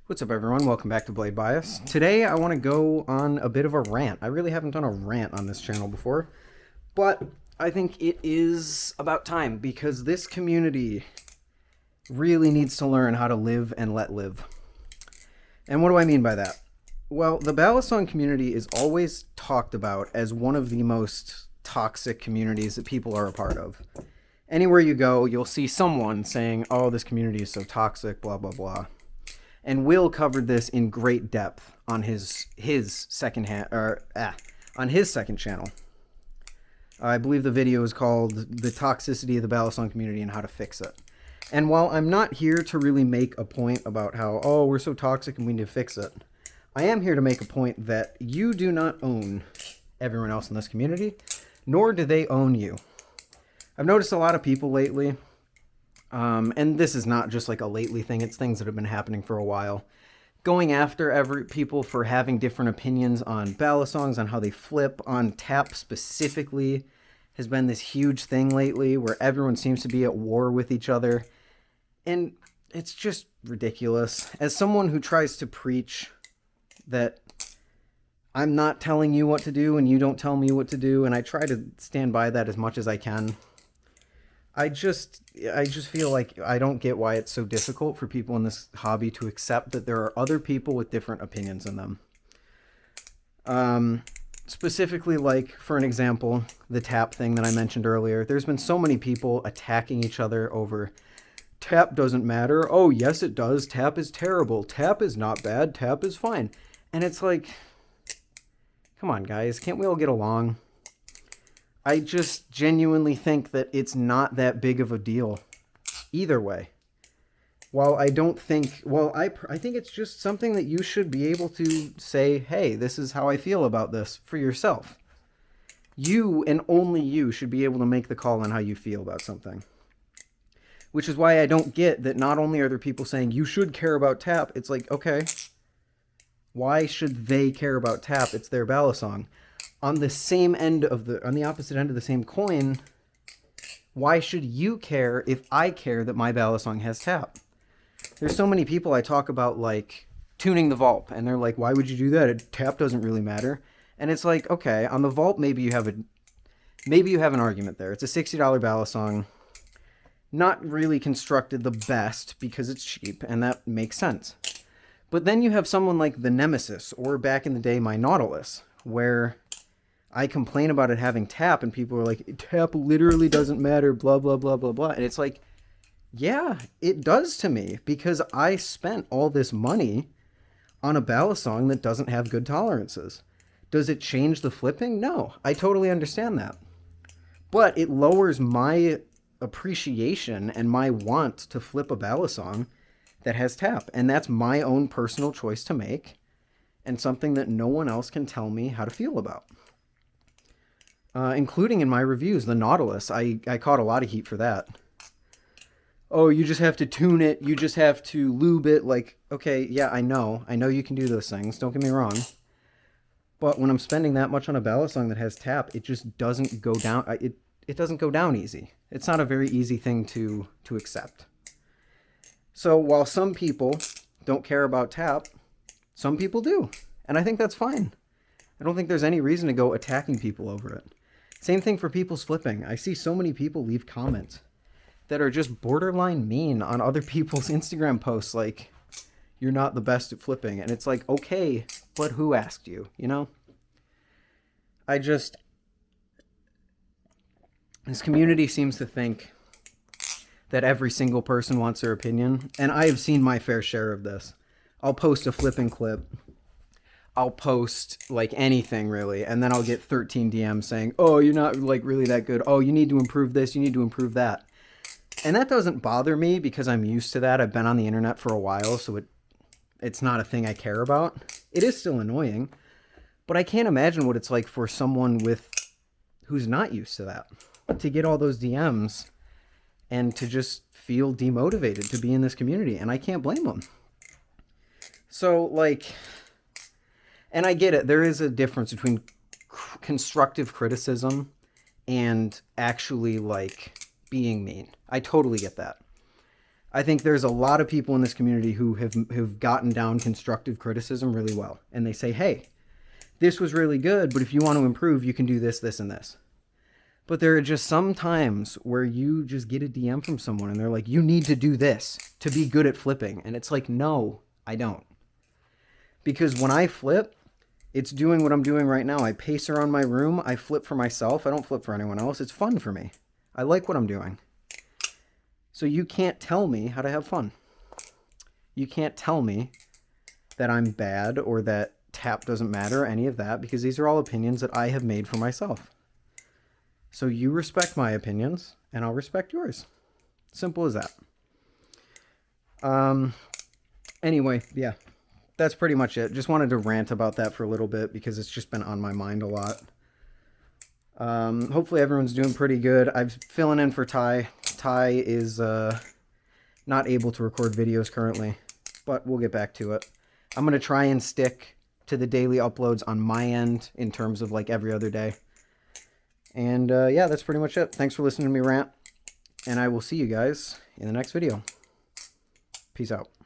What's up, everyone? Welcome back to Blade Bias. Today I want to go on a bit of a rant. I really haven't done a rant on this channel before, but I think it is about time because this community really needs to learn how to live and let live. And what do I mean by that? Well, the Balisong community is always talked about as one of the most toxic communities that people are a part of. Anywhere you go, you'll see someone saying, "Oh, this community is so toxic, blah, blah, blah." And Will covered this in great depth on his second channel. I believe the video is called "The Toxicity of the Balisong Community and How to Fix It." And while I'm not here to really make a point about how, oh, we're so toxic and we need to fix it, I am here to make a point that you do not own everyone else in this community, nor do they own you. I've noticed a lot of people lately, and this is not just like a lately thing, it's things that have been happening for a while, going after people for having different opinions on Balisongs, on how they flip, on tap specifically, has been this huge thing lately where everyone seems to be at war with each other. And it's just ridiculous. As someone who tries to preach that I'm not telling you what to do and you don't tell me what to do, and I try to stand by that as much as I can, I just feel like I don't get why it's so difficult for people in this hobby to accept that there are other people with different opinions than them. Specifically, like, for an example, the tap thing that I mentioned earlier. There's been so many people attacking each other over tap doesn't matter. Oh, yes, it does. Tap is terrible. Tap is not bad. Tap is fine. And it's like, come on, guys. Can't we all get along? I just genuinely think that it's not that big of a deal either way. While I don't think, I think it's just something that you should be able to say, hey, this is how I feel about this for yourself. You and only you should be able to make the call on how you feel about something. Which is why I don't get that not only are there people saying you should care about tap, it's like, okay, why should they care about tap? It's their Balisong. On the opposite end of the same coin, why should you care if I care that my Balisong has tap? There's so many people I talk about, like, tuning the vault, and they're like, why would you do that? Tap doesn't really matter. And it's like, okay, on the vault, maybe you have an argument there. It's a $60 Balisong, not really constructed the best because it's cheap, and that makes sense. But then you have someone like the Nemesis, or back in the day, my Nautilus, where I complain about it having tap, and people are like, tap literally doesn't matter, blah, blah, blah, blah, blah. And it's like, yeah, it does to me, because I spent all this money on a Balisong that doesn't have good tolerances. Does it change the flipping? No, I totally understand that. But it lowers my appreciation and my want to flip a Balisong that has tap. And that's my own personal choice to make, and something that no one else can tell me how to feel about. Including in my reviews, the Nautilus. I caught a lot of heat for that. Oh, you just have to tune it, you just have to lube it. Like, okay, yeah, I know you can do those things, don't get me wrong. But when I'm spending that much on a Balisong that has tap, it just doesn't go down. It doesn't go down easy. It's not a very easy thing to accept. So while some people don't care about tap, some people do. And I think that's fine. I don't think there's any reason to go attacking people over it. Same thing for people's flipping. I see so many people leave comments that are just borderline mean on other people's Instagram posts, like, you're not the best at flipping. And it's like, okay, but who asked you, you know? This community seems to think that every single person wants their opinion, and I have seen my fair share of this. I'll post a flipping clip. I'll post, like, anything, really, and then I'll get 13 DMs saying, oh, you're not, like, really that good. Oh, you need to improve this, you need to improve that. And that doesn't bother me because I'm used to that. I've been on the internet for a while, so it's not a thing I care about. It is still annoying, but I can't imagine what it's like for someone who's not used to that, to get all those DMs and to just feel demotivated to be in this community, and I can't blame them. So, like, and I get it, there is a difference between constructive criticism and actually, like, being mean. I totally get that. I think there's a lot of people in this community who have gotten down constructive criticism really well. And they say, hey, this was really good, but if you want to improve, you can do this, this, and this. But there are just some times where you just get a DM from someone and they're like, you need to do this to be good at flipping. And it's like, no, I don't. Because when I flip, it's doing what I'm doing right now. I pace around my room. I flip for myself. I don't flip for anyone else. It's fun for me. I like what I'm doing. So you can't tell me how to have fun. You can't tell me that I'm bad or that tap doesn't matter, any of that, because these are all opinions that I have made for myself. So you respect my opinions, and I'll respect yours. Simple as that. Anyway, yeah, that's pretty much it. Just wanted to rant about that for a little bit because it's just been on my mind a lot. Hopefully everyone's doing pretty good. I'm filling in for Ty. Ty is not able to record videos currently, but we'll get back to it. I'm going to try and stick to the daily uploads on my end in terms of like every other day. And yeah, that's pretty much it. Thanks for listening to me rant, and I will see you guys in the next video. Peace out.